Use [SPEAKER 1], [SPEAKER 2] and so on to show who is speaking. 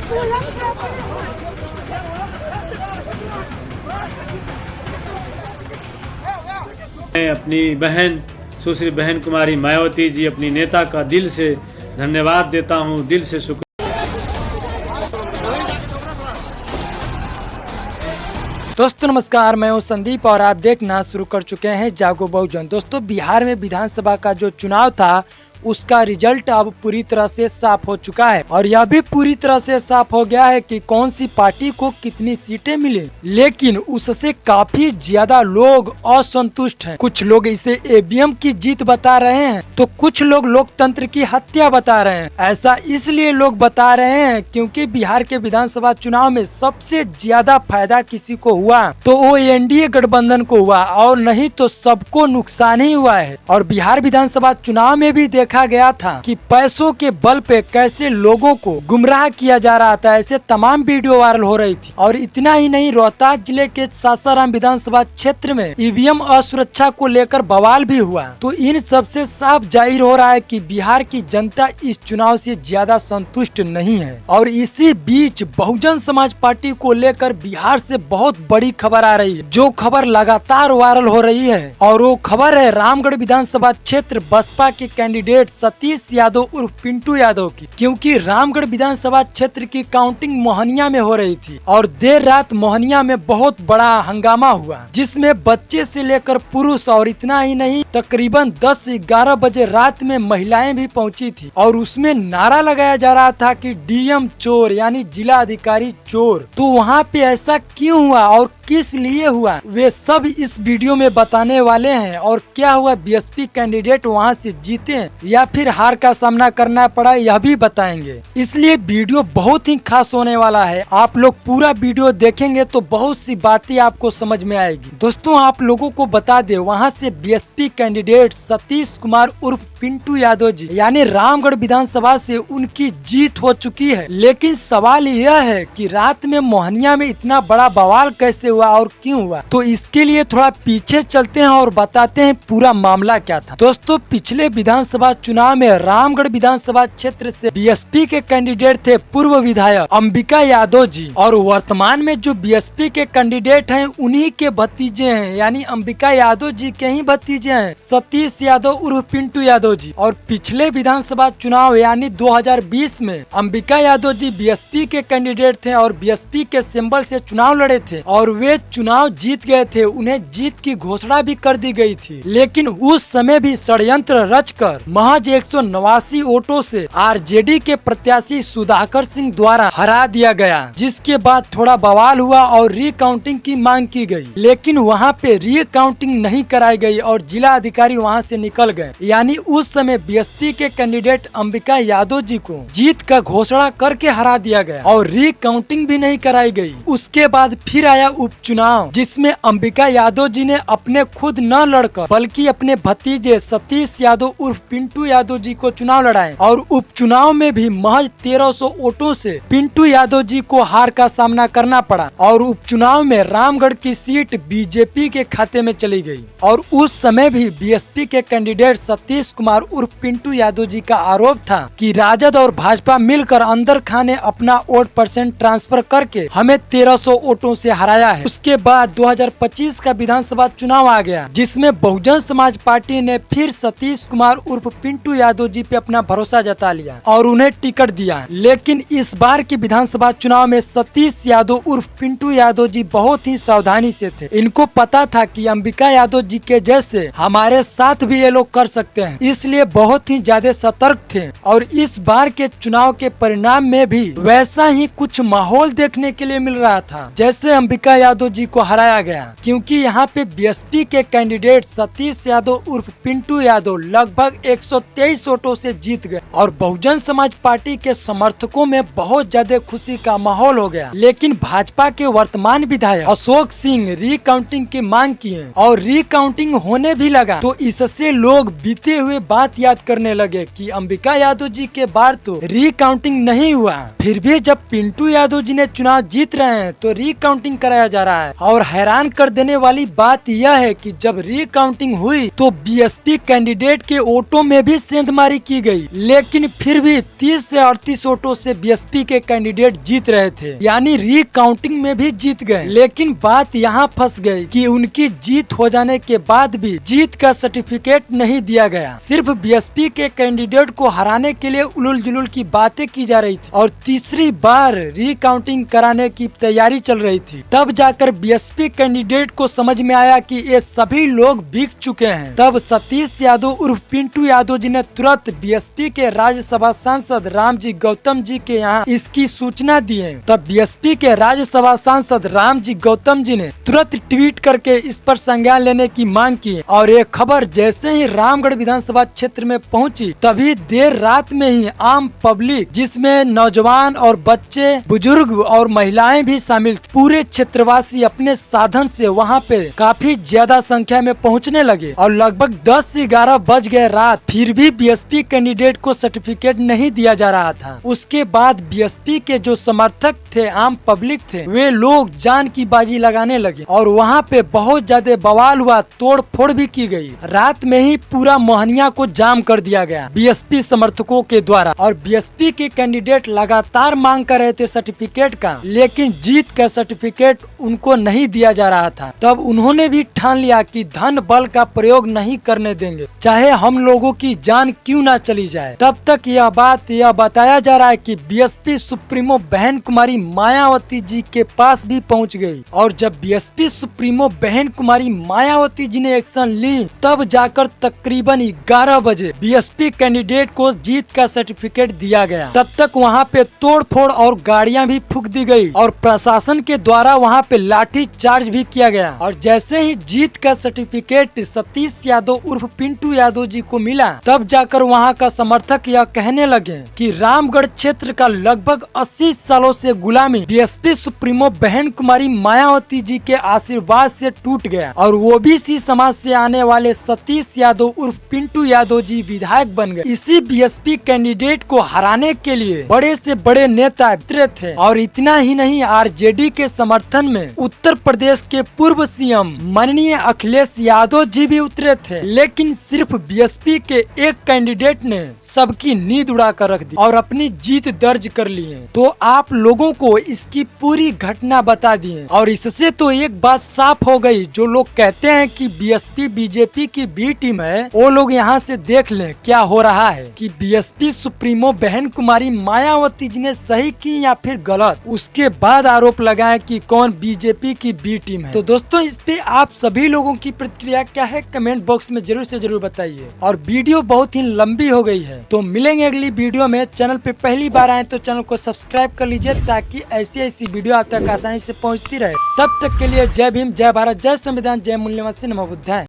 [SPEAKER 1] मैं अपनी बहन सुश्री बहन कुमारी मायावती जी अपनी नेता का दिल से धन्यवाद देता हूं, दिल से शुक्र।
[SPEAKER 2] दोस्तों नमस्कार, मैं हूं संदीप और आप देखना शुरू कर चुके हैं जागो बहुजन। दोस्तों बिहार में विधानसभा का जो चुनाव था उसका रिजल्ट अब पूरी तरह से साफ हो चुका है और यह भी पूरी तरह से साफ हो गया है कि कौन सी पार्टी को कितनी सीटें मिली, लेकिन उससे काफी ज्यादा लोग असंतुष्ट हैं। कुछ लोग इसे ईवीएम की जीत बता रहे हैं तो कुछ लोग लोकतंत्र की हत्या बता रहे हैं। ऐसा इसलिए लोग बता रहे हैं क्योंकि बिहार के विधानसभा चुनाव में सबसे ज्यादा फायदा किसी को हुआ तो वो एनडीए गठबंधन को हुआ और नहीं तो सबको नुकसान ही हुआ है। और बिहार विधानसभा चुनाव में भी देखा गया था कि पैसों के बल पे कैसे लोगों को गुमराह किया जा रहा था, ऐसे तमाम वीडियो वायरल हो रही थी। और इतना ही नहीं, रोहतास जिले के सासाराम विधानसभा क्षेत्र में ईवीएम असुरक्षा को लेकर बवाल भी हुआ। तो इन सबसे साफ जाहिर हो रहा है कि बिहार की जनता इस चुनाव से ज्यादा संतुष्ट नहीं है। और इसी बीच बहुजन समाज पार्टी को लेकर बिहार से बहुत बड़ी खबर आ रही है, जो खबर लगातार वायरल हो रही है। और वो खबर है रामगढ़ विधानसभा क्षेत्र बसपा के कैंडिडेट सतीश यादव उर्फ पिंटू यादव की, क्योंकि रामगढ़ विधानसभा क्षेत्र की काउंटिंग मोहनिया में हो रही थी और देर रात मोहनिया में बहुत बड़ा हंगामा हुआ, जिसमें बच्चे से लेकर पुरुष और इतना ही नहीं तकरीबन 10-11 बजे रात में महिलाएं भी पहुंची थी। और उसमें नारा लगाया जा रहा था कि डीएम चोर यानी जिला अधिकारी चोर। तो वहाँ पे ऐसा क्यों हुआ और किस लिए हुआ, वे सब इस वीडियो में बताने वाले हैं। और क्या हुआ, बीएसपी कैंडिडेट वहां से जीते या फिर हार का सामना करना पड़ा, यह भी बताएंगे। इसलिए वीडियो बहुत ही खास होने वाला है। आप लोग पूरा वीडियो देखेंगे तो बहुत सी बातें आपको समझ में आएगी। दोस्तों आप लोगों को बता दे, वहां से बीएसपी कैंडिडेट सतीश कुमार उर्फ पिंटू यादव जी यानी रामगढ़ विधानसभा से उनकी जीत हो चुकी है। लेकिन सवाल यह है कि रात में मोहनिया में इतना बड़ा बवाल कैसे हुआ और क्यों हुआ। तो इसके लिए थोड़ा पीछे चलते हैं और बताते हैं पूरा मामला क्या था। दोस्तों पिछले विधानसभा चुनाव में रामगढ़ विधानसभा क्षेत्र से बीएसपी के कैंडिडेट थे पूर्व विधायक अंबिका यादव जी, और वर्तमान में जो बीएसपी के कैंडिडेट हैं उन्हीं के भतीजे हैं, यानी अंबिका यादव जी के ही भतीजे हैं सतीश यादव उर्फ पिंटू यादव जी। और पिछले विधानसभा चुनाव यानी 2020 में अंबिका यादव जी बीएसपी के कैंडिडेट थे और बीएसपी के सिंबल से चुनाव लड़े थे और वे चुनाव जीत गए थे। उन्हें जीत की घोषणा भी कर दी गई थी, लेकिन उस समय भी षड्यंत्र रचकर महज 189 वोटों से आरजेडी के प्रत्याशी सुधाकर सिंह द्वारा हरा दिया गया, जिसके बाद थोड़ा बवाल हुआ और रीकाउंटिंग की मांग की गई। लेकिन वहां पे रीकाउंटिंग नहीं कराई गई और जिला अधिकारी वहां से निकल गए। यानी उस समय बीएसपी के कैंडिडेट अंबिका यादव जी को जीत का घोषणा करके हरा दिया गया और रीकाउंटिंग भी नहीं कराई गई। उसके बाद फिर आया उपचुनाव, जिसमें अंबिका यादव जी ने अपने खुद न लड़कर बल्कि अपने भतीजे सतीश यादव उर्फ पिंटू यादव जी को चुनाव लड़ाए और उपचुनाव में भी महज 1300 वोटों से पिंटू यादव जी को हार का सामना करना पड़ा और उपचुनाव में रामगढ़ की सीट बीजेपी के खाते में चली गई। और उस समय भी बीएसपी के कैंडिडेट सतीश कुमार उर्फ पिंटू यादव जी का आरोप था कि राजद और भाजपा मिलकर अंदर खाने अपना वोट परसेंट ट्रांसफर करके हमें 1300 वोटों से हराया है। उसके बाद 2025 का विधानसभा चुनाव आ गया, जिसमें बहुजन समाज पार्टी ने फिर सतीश कुमार उर्फ पिंटू यादव जी पे अपना भरोसा जता लिया और उन्हें टिकट दिया। लेकिन इस बार के विधानसभा चुनाव में सतीश यादव उर्फ पिंटू यादव जी बहुत ही सावधानी से थे। इनको पता था कि अंबिका यादव जी के जैसे हमारे साथ भी ये लोग कर सकते हैं, इसलिए बहुत ही ज्यादा सतर्क थे। और इस बार के चुनाव के परिणाम में भी वैसा ही कुछ माहौल देखने के लिए मिल रहा था जैसे अंबिका यादव जी को हराया गया, क्योंकि यहाँ पे बीएसपी के कैंडिडेट सतीश यादव उर्फ पिंटू यादव लगभग 123 वोटों से जीत गए और बहुजन समाज पार्टी के समर्थकों में बहुत ज्यादा खुशी का माहौल हो गया। लेकिन भाजपा के वर्तमान विधायक अशोक सिंह रीकाउंटिंग की मांग किए और रीकाउंटिंग होने भी लगा, तो इससे लोग बीते हुए बात याद करने लगे कि अंबिका यादव जी के बार तो रीकाउंटिंग नहीं हुआ, फिर भी जब पिंटू यादव जी ने चुनाव जीत रहे हैं तो रीकाउंटिंग कराया जा रहा है। और हैरान कर देने वाली बात यह है कि जब रिकाउंटिंग हुई तो बीएसपी कैंडिडेट के वोटों में भी सेंधमारी की गई, लेकिन फिर भी 30 से 38 वोटों से बीएसपी के कैंडिडेट जीत रहे थे, यानी रिकाउंटिंग में भी जीत गए। लेकिन बात यहाँ फंस गई कि उनकी जीत हो जाने के बाद भी जीत का सर्टिफिकेट नहीं दिया गया। सिर्फ बीएसपी के कैंडिडेट को हराने के लिए उलूल जुलूल की बातें की जा रही थी और तीसरी बार रिकाउंटिंग कराने की तैयारी चल रही थी। तब जाकर बीएसपी कैंडिडेट को समझ में आया कि ये सभी लोग बिक चुके हैं। तब सतीश यादव उर्फ पिंटू यादव जी ने तुरंत बीएसपी के राज्यसभा सांसद रामजी गौतम जी के यहाँ इसकी सूचना दी है। तब बीएसपी के राज्यसभा सांसद रामजी गौतम जी ने तुरंत ट्वीट करके इस पर संज्ञान लेने की मांग की और ये खबर जैसे ही रामगढ़ विधानसभा क्षेत्र में पहुंची तभी देर रात में ही आम पब्लिक, जिसमें नौजवान और बच्चे, बुजुर्ग और महिलाएं भी शामिल थे, पूरे क्षेत्रवासी अपने साधन से वहां पे काफी ज्यादा संख्या में पहुंचने लगे और लगभग 10 से 11 बज गए रात, फिर भी बीएसपी कैंडिडेट को सर्टिफिकेट नहीं दिया जा रहा था। उसके बाद बीएसपी के जो समर्थक थे, आम पब्लिक थे, वे लोग जान की बाजी लगाने लगे और वहाँ पे बहुत ज्यादा बवाल हुआ, तोड़ फोड़ भी की गई। रात में ही पूरा मोहनिया को जाम कर दिया गया बीएसपी समर्थकों के द्वारा और बीएसपी के कैंडिडेट लगातार मांग कर रहे थे सर्टिफिकेट का, लेकिन जीत का सर्टिफिकेट उनको नहीं दिया जा रहा था। तब उन्होंने भी ठान लिया कि धन बल का प्रयोग नहीं करने देंगे, चाहे हम लोगों की जान क्यों ना चली जाए। तब तक यह बताया जा रहा है कि बीएसपी सुप्रीमो बहन कुमारी मायावती जी के पास भी पहुंच गई और जब बीएसपी सुप्रीमो बहन कुमारी मायावती जी ने एक्शन ली तब जाकर तकरीबन 11 बजे बीएसपी कैंडिडेट को जीत का सर्टिफिकेट दिया गया। तब तक वहां पे तोड़फोड़ और गाड़ियां भी फूंक दी गई और प्रशासन के द्वारा वहां पे लाठी चार्ज भी किया गया और जैसे ही जीत का सर्टिफिकेट सतीश यादव उर्फ पिंटू यादव जी को मिला तब जाकर वहां का समर्थक यह कहने लगे कि रामगढ़ क्षेत्र का लगभग 80 सालों से गुलामी बीएसपी सुप्रीमो बहन कुमारी मायावती जी के आशीर्वाद से टूट गया और ओबीसी समाज से आने वाले सतीश यादव उर्फ पिंटू यादव जी विधायक बन गए। इसी बीएसपी कैंडिडेट को हराने के लिए बड़े से बड़े नेता उतरे थे और इतना ही नहीं, आरजेडी के समर्थन में उत्तर प्रदेश के पूर्व सीएम माननीय अखिलेश यादव जी भी उतरे थे, लेकिन सिर्फ बीएसपी के एक कैंडिडेट ने सबकी नींद उड़ा कर रख दी और अपनी जीत दर्ज कर ली है। तो आप लोगों को इसकी पूरी घटना बता दी है और इससे तो एक बात साफ हो गई, जो लोग कहते हैं कि बीएसपी बीजेपी की बी टीम है, वो लोग यहाँ से देख लें क्या हो रहा है कि बीएसपी सुप्रीमो बहन कुमारी मायावती जी ने सही की या फिर गलत, उसके बाद आरोप लगाए कि कौन बीजेपी की बी टीम है। तो दोस्तों, इस पे आप सभी लोगों की प्रतिक्रिया क्या है कमेंट बॉक्स में जरूर से जरूर बताइए। और वीडियो बहुत ही लंबी हो गई है, तो मिलेंगे अगली वीडियो में। चैनल पे पहली बार आए तो चैनल को सब्सक्राइब कर लीजिए ताकि ऐसी वीडियो आप तक आसानी से पहुंचती रहे। तब तक के लिए जय भीम, जय भारत, जय संविधान, जय मूल्यवान, नमो बुद्धाय।